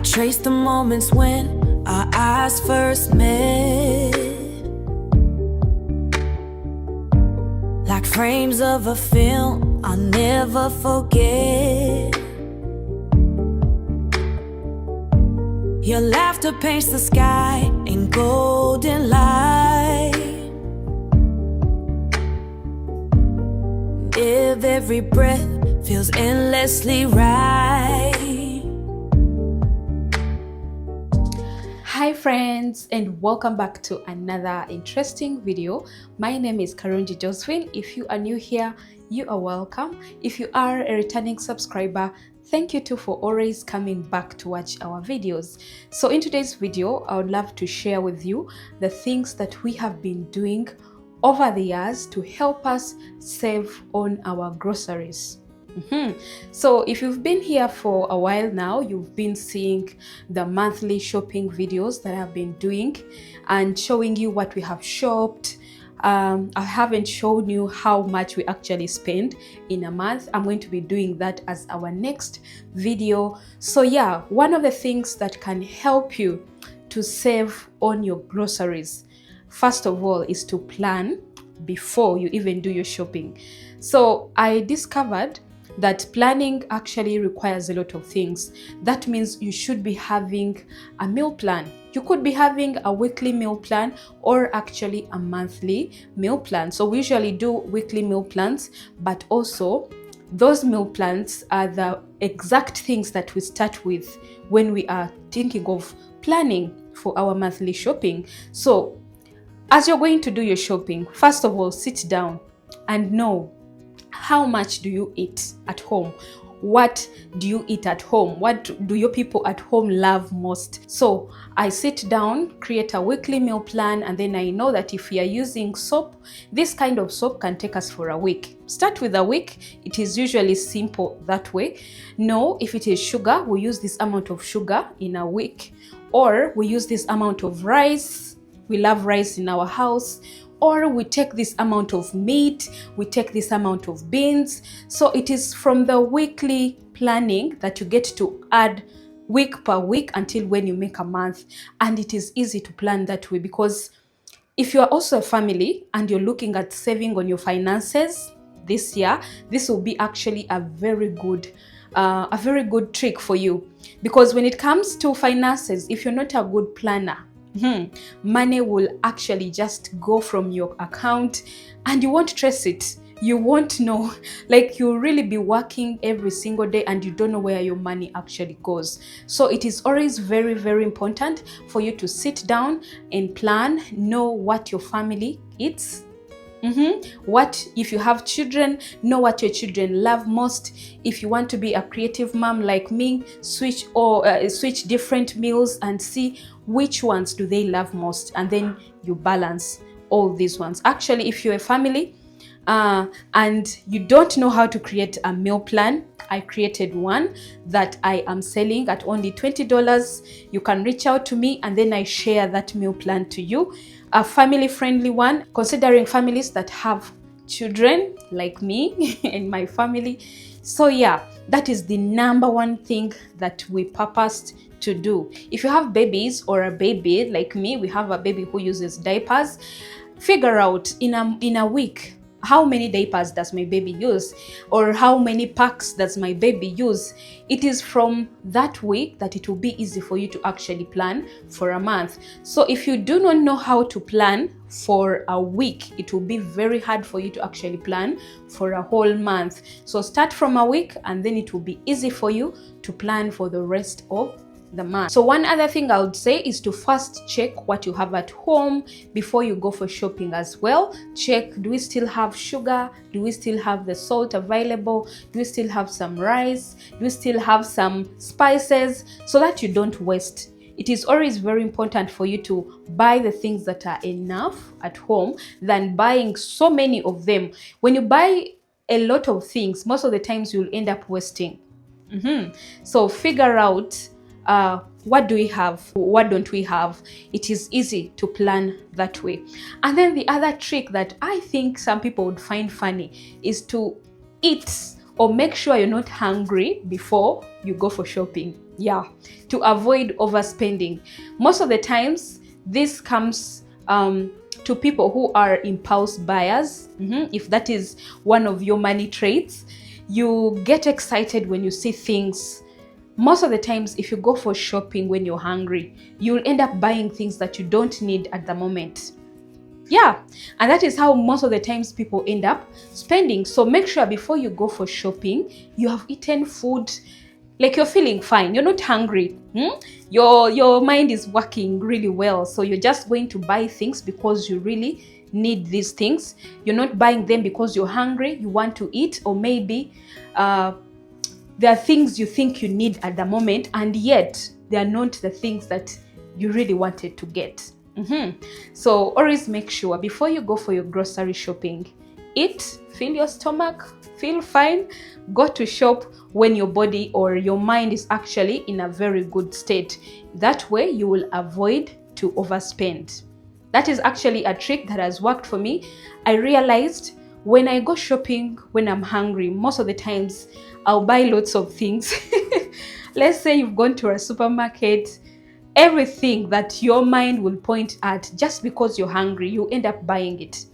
trace the moments when our eyes first met, like frames of a film I'll never forget. Your laughter paints the sky in golden light. If every breath feels endlessly right. Hi friends, and welcome back to another interesting video. My name is Karunji Josephine. If you are new here, you are welcome. If you are a returning subscriber, thank you too for always coming back to watch our videos. So in today's video, I would love to share with you the things that we have been doing over the years to help us save on our groceries. So if you've been here for a while now, you've been seeing the monthly shopping videos that I've been doing and showing you what we have shopped. I haven't shown you how much we actually spend in a month. I'm going to be doing that as our next video. So yeah, one of the things that can help you to save on your groceries, first of all, is to plan before you even do your shopping. So I discovered that planning actually requires a lot of things. That means you should be having a meal plan. You could be having a weekly meal plan or actually a monthly meal plan. So we usually do weekly meal plans, but also those meal plans are the exact things that we start with when we are thinking of planning for our monthly shopping. So as you're going to do your shopping, first of all, sit down and know how much do you eat at home? What do you eat at home? What do your people at home love most? So I sit down, create a weekly meal plan, and then I know that if we are using soap, this kind of soap can take us for a week. Start with a week. It is usually simple that way. No, if it is sugar, we use this amount of sugar in a week, or we use this amount of rice. We love rice in our house. Or we take this amount of meat, we take this amount of beans. So it is from the weekly planning that you get to add week per week until when you make a month. And it is easy to plan that way, because if you are also a family and you're looking at saving on your finances this year, this will be actually a very good trick for you. Because when it comes to finances, if you're not a good planner, money will actually just go from your account and you won't trace it. You won't know, like you'll really be working every single day and you don't know where your money actually goes. So it is always very, very important for you to sit down and plan, know what your family eats. What if you have children, know what your children love most. If you want to be a creative mom like me, switch different meals and see which ones do they love most, and then you balance all these ones. Actually, if you're a family and you don't know how to create a meal plan, I created one that I am selling at only $20. You can reach out to me and then I share that meal plan to you. A family-friendly one, considering families that have children like me and my family. So yeah, that is the number one thing that we purposed to do. If you have babies or a baby like me, we have a baby who uses diapers, figure out in a week, how many diapers does my baby use, or how many packs does my baby use. It is from that week that it will be easy for you to actually plan for a month. So if you do not know how to plan for a week, it will be very hard for you to actually plan for a whole month. So start from a week and then it will be easy for you to plan for the rest of the month. So one other thing I would say is to first check what you have at home before you go for shopping as well. Check, do we still have sugar? Do we still have the salt available? Do we still have some rice? Do we still have some spices? So that you don't waste. It is always very important for you to buy the things that are enough at home than buying so many of them. When you buy a lot of things, most of the times you'll end up wasting. So figure out what do we have, what don't we have. It is easy to plan that way. And then the other trick that I think some people would find funny is to eat or make sure you're not hungry before you go for shopping. Yeah, to avoid overspending. Most of the times, this comes to people who are impulse buyers. If that is one of your money traits, you get excited when you see things. Most of the times, if you go for shopping when you're hungry, you'll end up buying things that you don't need at the moment. Yeah, and that is how most of the times people end up spending. So make sure before you go for shopping, you have eaten food, like you're feeling fine, you're not hungry. Your mind is working really well, so you're just going to buy things because you really need these things. You're not buying them because you're hungry, you want to eat, or maybe there are things you think you need at the moment, and yet they are not the things that you really wanted to get. So always make sure before you go for your grocery shopping, eat, fill your stomach, feel fine, go to shop when your body or your mind is actually in a very good state. That way you will avoid to overspend. That is actually a trick that has worked for me. I realized when I go shopping when I'm hungry, most of the times I'll buy lots of things. Let's say you've gone to a supermarket, everything that your mind will point at, just because you're hungry, you end up buying it.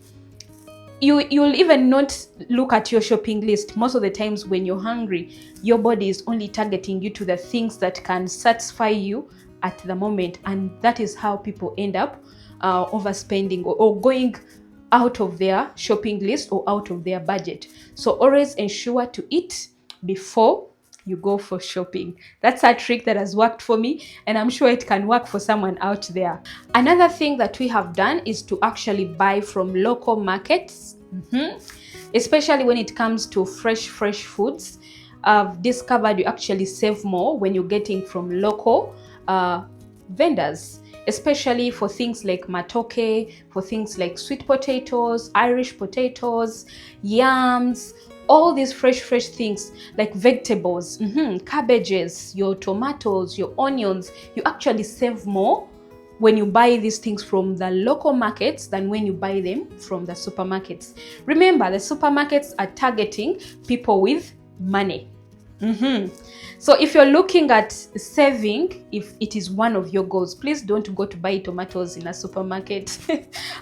You'll even not look at your shopping list. Most of the times when you're hungry, your body is only targeting you to the things that can satisfy you at the moment, and that is how people end up overspending or going out of their shopping list or out of their budget. So always ensure to eat before you go for shopping. That's a trick that has worked for me, and I'm sure it can work for someone out there. Another thing that we have done is to actually buy from local markets, especially when it comes to fresh foods. I've discovered you actually save more when you're getting from local vendors, especially for things like matoke, for things like sweet potatoes, Irish potatoes, yams, all these fresh things like vegetables, cabbages, your tomatoes, your onions. You actually save more when you buy these things from the local markets than when you buy them from the supermarkets. Remember, the supermarkets are targeting people with money. So if you're looking at saving, if it is one of your goals, please don't go to buy tomatoes in a supermarket.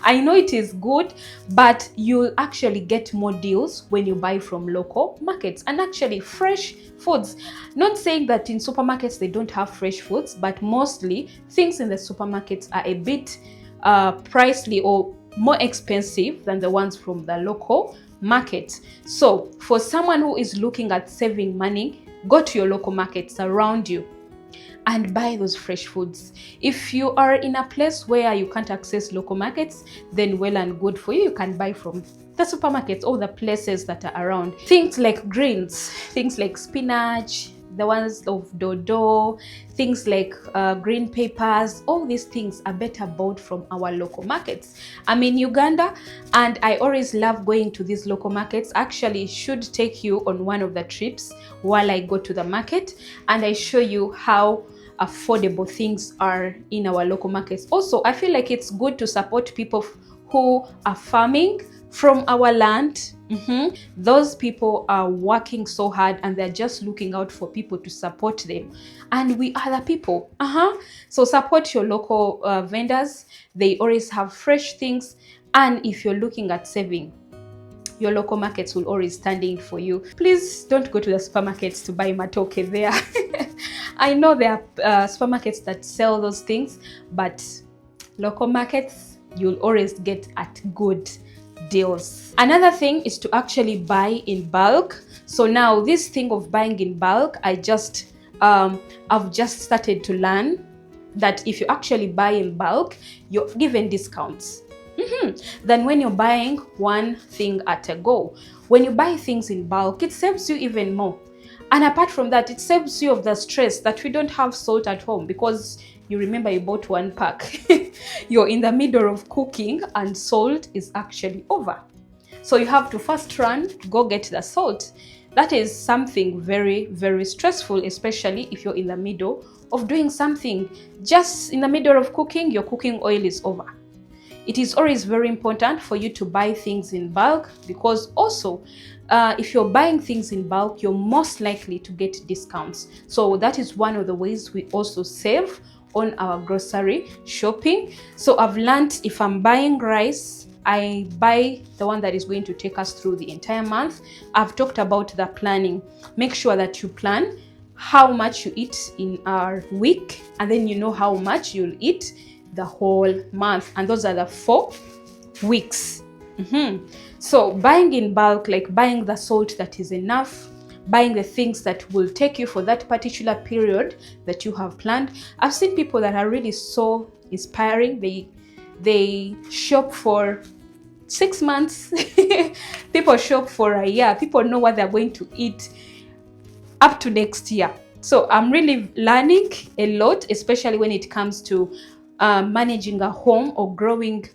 I know it is good, but you'll actually get more deals when you buy from local markets and actually fresh foods. Not saying that in supermarkets they don't have fresh foods, but mostly things in the supermarkets are a bit pricey or more expensive than the ones from the local market. So for someone who is looking at saving money, go to your local markets around you and buy those fresh foods. If you are in a place where you can't access local markets, then well and good for you. You can buy from the supermarkets or the places that are around. Things like greens, things like spinach, the ones of dodo, things like green peppers, all these things are better bought from our local markets. I'm in Uganda and I always love going to these local markets. Actually, should take you on one of the trips while I go to the market and I show you how affordable things are in our local markets. Also, I feel like it's good to support people who are farming from our land. Those people are working so hard and they're just looking out for people to support them, and we are the people. So support your local vendors. They always have fresh things, and if you're looking at saving, your local markets will always stand in for you. Please don't go to the supermarkets to buy matoke there. I know there are supermarkets that sell those things, but local markets, you'll always get at good deals. Another thing is to actually buy in bulk. So now this thing of buying in bulk, I've just started to learn that if you actually buy in bulk, you're given discounts than when you're buying one thing at a go. When you buy things in bulk, it saves you even more. And apart from that, it saves you of the stress that we don't have salt at home, because you remember you bought one pack. You're in the middle of cooking and salt is actually over. So you have to first run, go get the salt. That is something very stressful, especially if you're in the middle of doing something. Just in the middle of cooking, your cooking oil is over. it is always very important for you to buy things in bulk, because also if you're buying things in bulk, you're most likely to get discounts. So that is one of the ways we also save on our grocery shopping. So I've learned, if I'm buying rice, I buy the one that is going to take us through the entire month. I've talked about the planning. Make sure that you plan how much you eat in a week, and then you know how much you'll eat the whole month, and those are the 4 weeks. So buying in bulk, like buying the salt that is enough, buying the things that will take you for that particular period that you have planned. I've seen people that are really so inspiring. They shop for 6 months. People shop for a year. People know what they're going to eat up to next year. So I'm really learning a lot, especially when it comes to managing a home or growing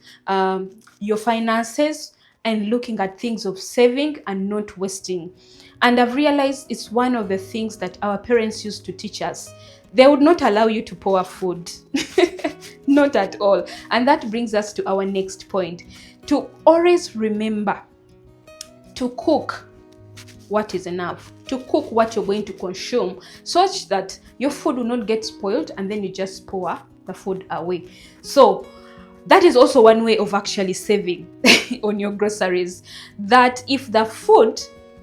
your finances and looking at things of saving and not wasting. And I've realized it's one of the things that our parents used to teach us. They would not allow you to pour food. Not at all. And that brings us to our next point. To always remember to cook what is enough, to cook what you're going to consume, such that your food will not get spoiled and then you just pour the food away. So that is also one way of actually saving on your groceries, that if the food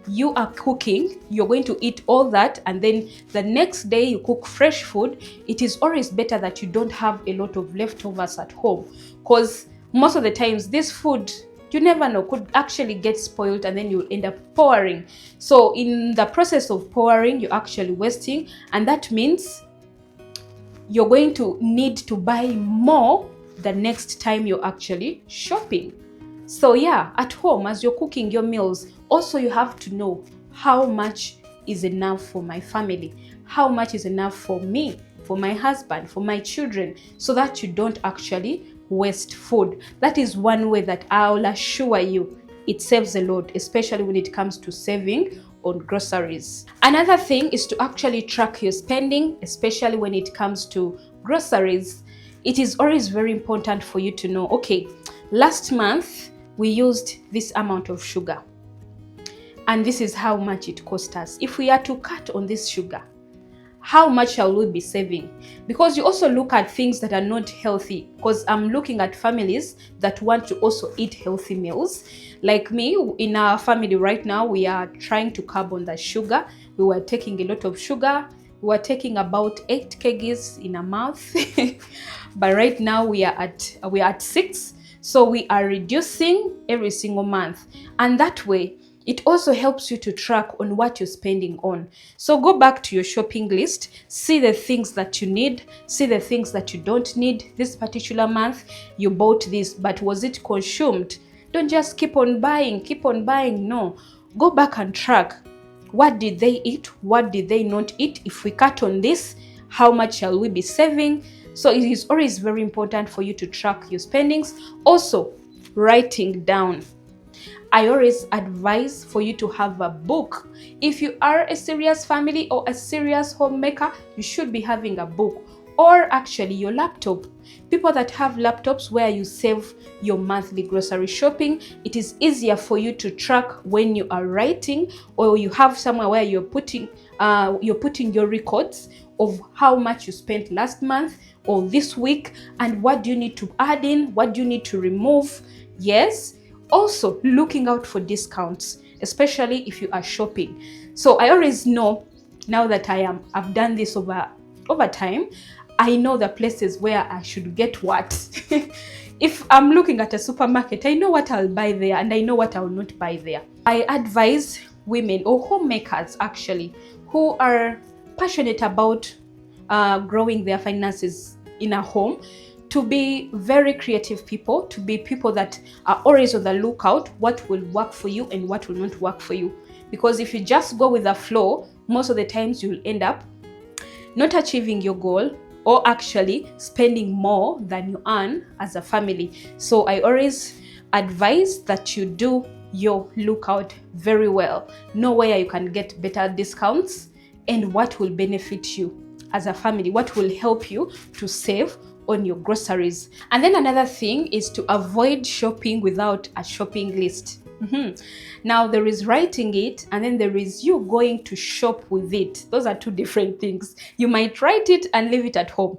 you are cooking, you're going to eat all that, and then the next day you cook fresh food, it is always better that you don't have a lot of leftovers at home, because most of the times this food, you never know, could actually get spoiled and then you end up pouring. So in the process of pouring, you're actually wasting, and that means you're going to need to buy more the next time you're actually shopping. So yeah, at home, as you're cooking your meals, also you have to know how much is enough for my family, how much is enough for me, for my husband, for my children, so that you don't actually waste food. That is one way that I'll assure you it saves a lot, especially when it comes to saving on groceries. Another thing is to actually track your spending, especially when it comes to groceries. It is always very important for you to know, okay, last month we used this amount of sugar, and this is how much it cost us. If we are to cut on this sugar, how much shall we be saving? Because you also look at things that are not healthy, because I'm looking at families that want to also eat healthy meals. Like me, in our family right now, we are trying to curb on the sugar. We were taking a lot of sugar. We were taking about 8 kgs in a month. But right now we are at 6. So we are reducing every single month. And that way, it also helps you to track on what you're spending on. So go back to your shopping list, see the things that you need, see the things that you don't need. This particular month, you bought this, but was it consumed? Don't just keep on buying. No, go back and track. What did they eat? What did they not eat? If we cut on this, how much shall we be saving? So it is always very important for you to track your spendings. Also, writing down. I always advise for you to have a book. If you are a serious family or a serious homemaker, you should be having a book, or actually your laptop. People that have laptops where you save your monthly grocery shopping, it is easier for you to track when you are writing, or you have somewhere where you're putting your records of how much you spent last month or this week, and what do you need to add in, what do you need to remove. Yes. Also, looking out for discounts, especially if you are shopping. So I always know, now that I've done this over time, I know the places where I should get what. If I'm looking at a supermarket, I know what I'll buy there and I know what I will not buy there. I advise women or homemakers actually who are passionate about growing their finances in a home to be very creative people, to be people that are always on the lookout what will work for you and what will not work for you. Because if you just go with the flow, most of the times you'll end up not achieving your goal, or actually spending more than you earn as a family. So I always advise that you do your lookout very well. Know where you can get better discounts and what will benefit you as a family, what will help you to save on your groceries. And then another thing is to avoid shopping without a shopping list. Now there is writing it, and then there is you going to shop with it. Those are two different things. You might write it and leave it at home.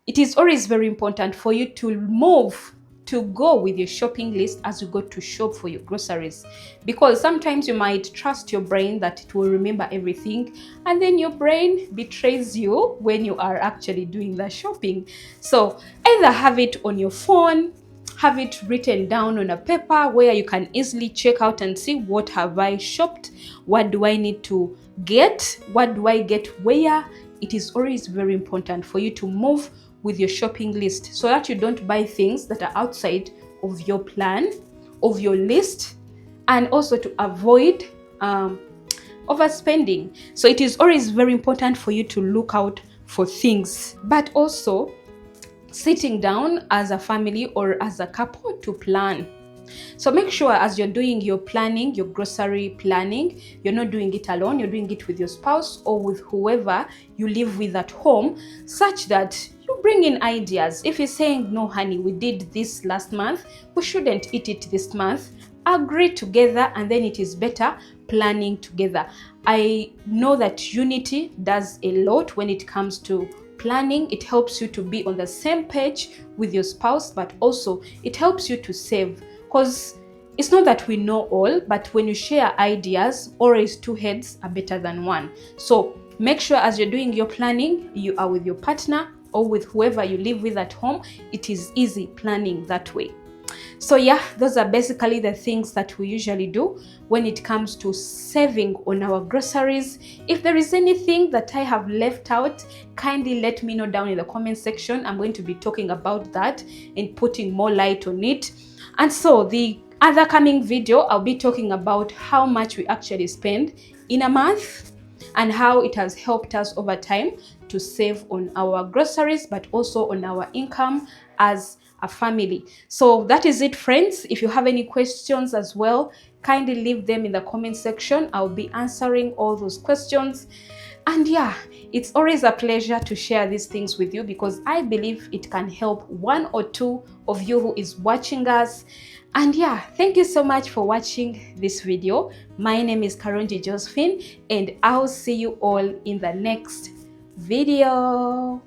It is always very important for you to move, to go with your shopping list as you go to shop for your groceries, because sometimes you might trust your brain that it will remember everything, and then your brain betrays you when you are actually doing the shopping. So either have it on your phone, have it written down on a paper where you can easily check out and see, what have I shopped, what do I need to get, what do I get where. It is always very important for you to move with your shopping list so that you don't buy things that are outside of your plan, of your list, and also to avoid overspending. So it is always very important for you to look out for things, but also sitting down as a family or as a couple to plan. So make sure as you're doing your planning, your grocery planning, you're not doing it alone, you're doing it with your spouse or with whoever you live with at home, such that you bring in ideas. If you're saying, no honey, we did this last month, we shouldn't eat it this month, agree together, and then it is better planning together. I know that unity does a lot when it comes to planning. It helps you to be on the same page with your spouse, but also it helps you to save, because it's not that we know all, but when you share ideas, always two heads are better than one. So make sure as you're doing your planning, you are with your partner or with whoever you live with at home. It is easy planning that way. So yeah, those are basically the things that we usually do when it comes to saving on our groceries. If there is anything that I have left out, kindly let me know down in the comment section. I'm going to be talking about that and putting more light on it. And so the other coming video, I'll be talking about how much we actually spend in a month and how it has helped us over time to save on our groceries, but also on our income as a family. So that is it, friends. If you have any questions as well, kindly leave them in the comment section. I'll be answering all those questions. And yeah, it's always a pleasure to share these things with you, because I believe it can help one or two of you who is watching us. And yeah, thank you so much for watching this video. My name is Karonji Josephine, and I'll see you all in the next video.